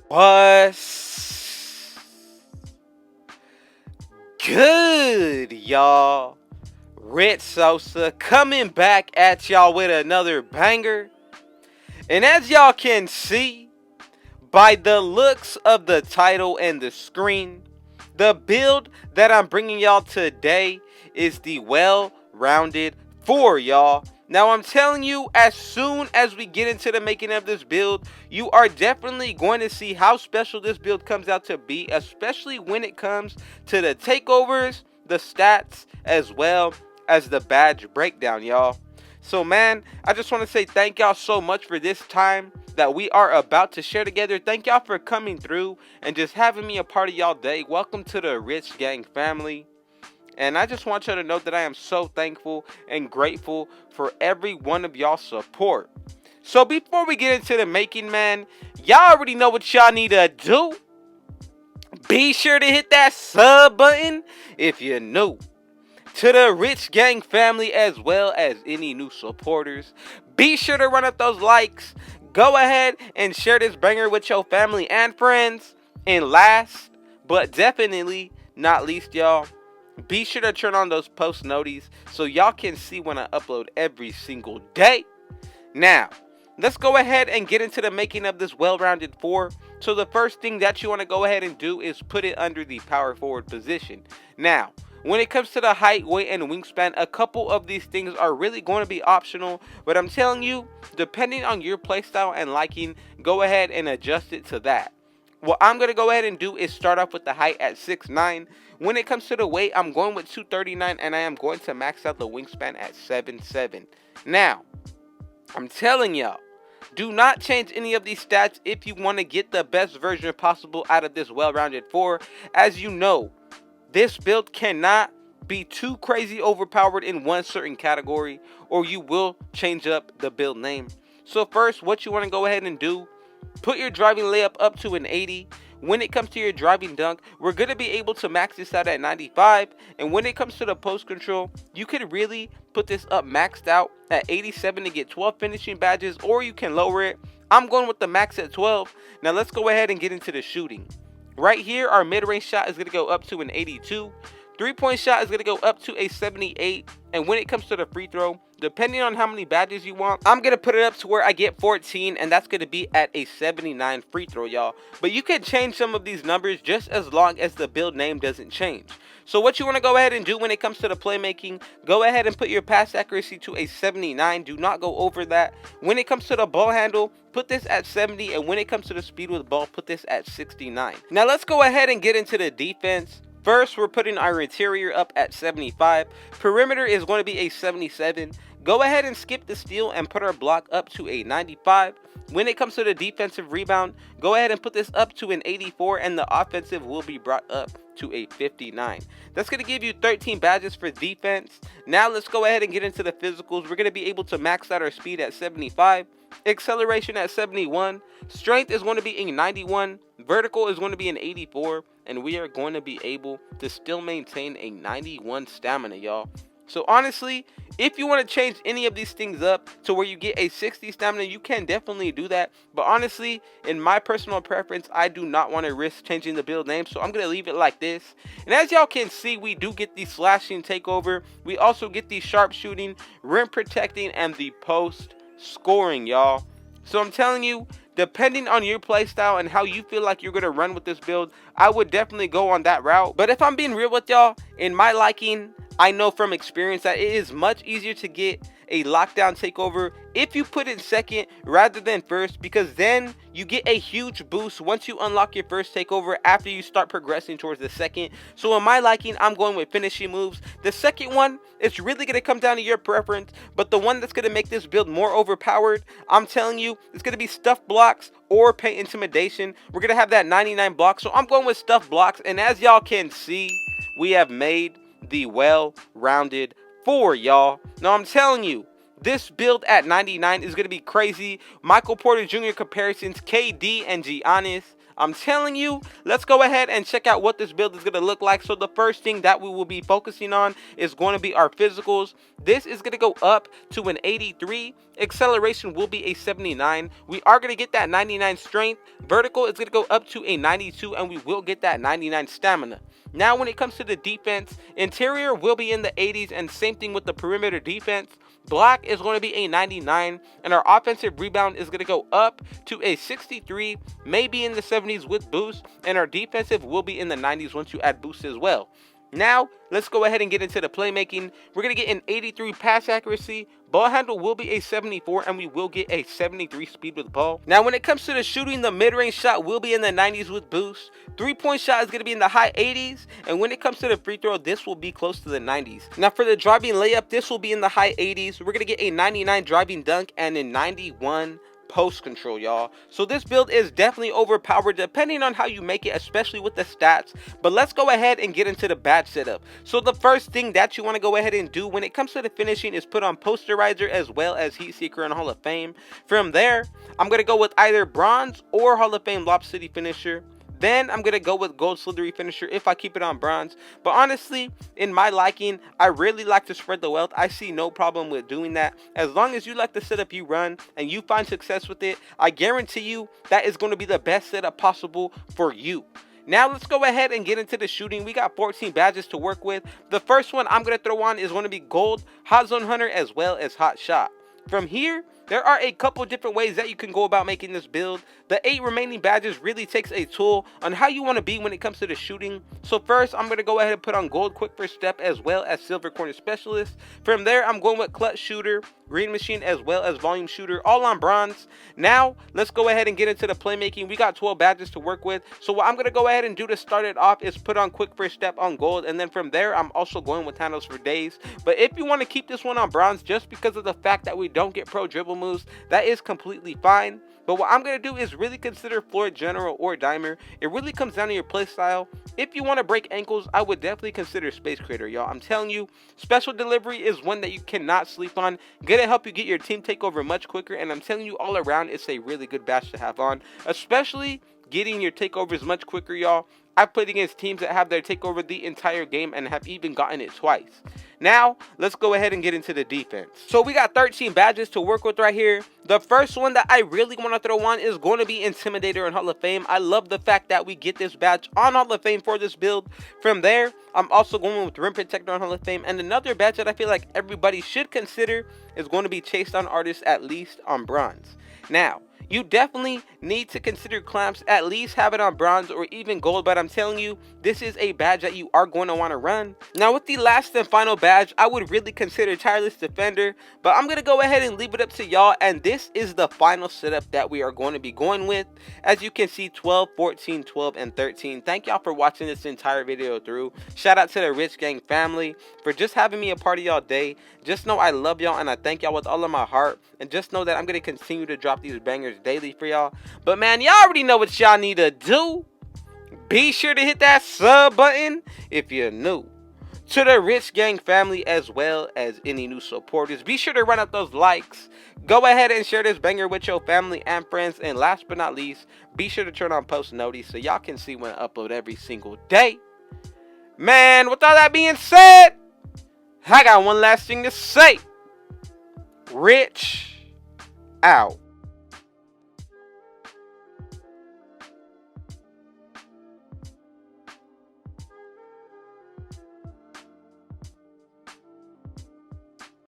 What's good, y'all? Red Sosa coming back at y'all with another banger. And as y'all can see by the looks of the title and the screen, the build that I'm bringing y'all today is the well-rounded 4, y'all. Now, I'm telling you, as soon as we get into the making of this build, you are definitely going to see how special this build comes out to be, especially when it comes to the takeovers, the stats, as well as the badge breakdown, y'all. So, man, I just want to say thank y'all so much for this time that we are about to share together. Thank y'all for coming through and just having me a part of y'all day. Welcome to the Rich Gang family. And I just want y'all to know that I am so thankful and grateful for every one of y'all support. So before we get into the making, man, y'all already know what y'all need to do. Be sure to hit that sub button if you're new to the Rich Gang family, as well as any new supporters. Be sure to run up those likes. Go ahead and share this banger with your family and friends. And last but definitely not least, y'all, be sure to turn on those post notifications so y'all can see when I upload every single day. Now, let's go ahead and get into the making of this well-rounded 4. So the first thing that you want to go ahead and do is put it under the power forward position. Now, when it comes to the height, weight, and wingspan, a couple of these things are really going to be optional. But I'm telling you, depending on your playstyle and liking, go ahead and adjust it to that. What I'm going to go ahead and do is start off with the height at 6'9". When it comes to the weight, I'm going with 239, and I am going to max out the wingspan at 7'7". Now, I'm telling y'all, do not change any of these stats if you want to get the best version possible out of this well-rounded 4. As you know, this build cannot be too crazy overpowered in one certain category, or you will change up the build name. So first, what you want to go ahead and do, put your driving layup up to an 80. When it comes to your driving dunk, we're going to be able to max this out at 95. And when it comes to the post control, you could really put this up maxed out at 87 to get 12 finishing badges, or you can lower it. I'm going with the max at 12. Now let's go ahead and get into the shooting. Right here, our mid-range shot is going to go up to an 82. Three-point shot is going to go up to a 78. And when it comes to the free throw, depending on how many badges you want, I'm going to put it up to where I get 14, and that's going to be at a 79 free throw, y'all. But you can change some of these numbers just as long as the build name doesn't change. So what you want to go ahead and do when it comes to the playmaking, go ahead and put your pass accuracy to a 79. Do not go over that. When it comes to the ball handle, put this at 70. And when it comes to the speed with the ball, put this at 69. Now let's go ahead and get into the defense. First, we're putting our interior up at 75. Perimeter is going to be a 77. Go ahead and skip the steal and put our block up to a 95. When it comes to the defensive rebound, go ahead and put this up to an 84, and the offensive will be brought up to a 59. That's going to give you 13 badges for defense. Now let's go ahead and get into the physicals. We're going to be able to max out our speed at 75. Acceleration at 71. Strength is going to be a 91. Vertical is going to be an 84. And we are going to be able to still maintain a 91 stamina, y'all. So honestly, if you want to change any of these things up to where you get a 60 stamina, you can definitely do that. But honestly, in my personal preference, I do not want to risk changing the build name. So I'm going to leave it like this. And as y'all can see, we do get the slashing takeover. We also get the sharpshooting, rim protecting, and the post scoring, y'all. So I'm telling you, depending on your playstyle and how you feel like you're going to run with this build, I would definitely go on that route. But if I'm being real with y'all, in my liking, I know from experience that it is much easier to get a lockdown takeover if you put it second rather than first, because then you get a huge boost once you unlock your first takeover after you start progressing towards the second. So in my liking, I'm going with finishing moves. The second one, it's really going to come down to your preference, but the one that's going to make this build more overpowered, I'm telling you, it's going to be stuff blocks or paint intimidation. We're going to have that 99 block, so I'm going with stuff blocks. And as y'all can see, we have made the well-rounded 4, y'all. Now I'm telling you, this build at 99 is going to be crazy. Michael Porter Jr. comparisons, KD and Giannis. I'm telling you, let's go ahead and check out what this build is going to look like. So the first thing that we will be focusing on is going to be our physicals. This is going to go up to an 83. Acceleration will be a 79. We are going to get that 99 strength. Vertical is going to go up to a 92, and we will get that 99 stamina. Now, when it comes to the defense, interior will be in the 80s, and same thing with the perimeter defense. Block is going to be a 99, and our offensive rebound is going to go up to a 63, maybe in the 70s with boost, and our defensive will be in the 90s once you add boost as well. Now, let's go ahead and get into the playmaking. We're going to get an 83 pass accuracy. Ball handle will be a 74, and we will get a 73 speed with ball. Now, when it comes to the shooting, the mid-range shot will be in the 90s with boost. Three-point shot is going to be in the high 80s. And when it comes to the free throw, this will be close to the 90s. Now, for the driving layup, this will be in the high 80s. We're going to get a 99 driving dunk and a 91 post control, y'all. So this build is definitely overpowered depending on how you make it, especially with the stats. But let's go ahead and get into the badge setup. So the first thing that you want to go ahead and do when it comes to the finishing is put on posterizer as well as heat seeker and Hall of Fame. From there, I'm going to go with either bronze or Hall of Fame Lob City finisher. Then I'm going to go with gold slithery finisher if I keep it on bronze. But honestly, in my liking, I really like to spread the wealth. I see no problem with doing that. As long as you like the setup you run and you find success with it, I guarantee you that is going to be the best setup possible for you. Now let's go ahead and get into the shooting. We got 14 badges to work with. The first one I'm going to throw on is going to be gold, hot zone hunter, as well as hot shot. From here, there are a couple different ways that you can go about making this build. The 8 remaining badges really takes a toll on how you want to be when it comes to the shooting. So first, I'm going to go ahead and put on gold quick first step as well as silver corner specialist. From there, I'm going with clutch shooter, green machine, as well as volume shooter, all on bronze. Now, let's go ahead and get into the playmaking. We got 12 badges to work with. So what I'm going to go ahead and do to start it off is put on quick first step on gold. And then from there, I'm also going with handles for days. But if you want to keep this one on bronze just because of the fact that we don't get pro dribble moves, that is completely fine. But what I'm going to do is really consider floor general or dimer. It really comes down to your play style. If you want to break ankles, I would definitely consider space creator, y'all. I'm telling you, special delivery is one that you cannot sleep on. Gonna help you get your team takeover much quicker, and I'm telling you, all around, it's a really good badge to have on, especially getting your takeovers much quicker, y'all. I've played against teams that have their takeover the entire game and have even gotten it twice. Now, let's go ahead and get into the defense. So we got 13 badges to work with right here. The first one that I really want to throw on is going to be Intimidator and Hall of Fame. I love the fact that we get this badge on Hall of Fame for this build. From there, I'm also going with Rim Protector on Hall of Fame. And another badge that I feel like everybody should consider is going to be Chase Down Artist, at least on bronze. Now, you definitely need to consider clamps, at least have it on bronze or even gold, but I'm telling you, this is a badge that you are going to want to run. Now with the last and final badge, I would really consider Tireless Defender, but I'm going to go ahead and leave it up to y'all, and this is the final setup that we are going to be going with. As you can see, 12, 14, 12, and 13. Thank y'all for watching this entire video through. Shout out to the Rich Gang family for just having me a part of y'all day. Just know I love y'all and I thank y'all with all of my heart, and just know that I'm going to continue to drop these bangers daily for y'all. But man, y'all already know what y'all need to do. Be sure to hit that sub button if you're new to the Rich Gang family, as well as any new supporters. Be sure to run up those likes. Go ahead and share this banger with your family and friends. And last but not least, be sure to turn on post notice so y'all can see when I upload every single day. Man, with all that being said, I got one last thing to say. Rich out.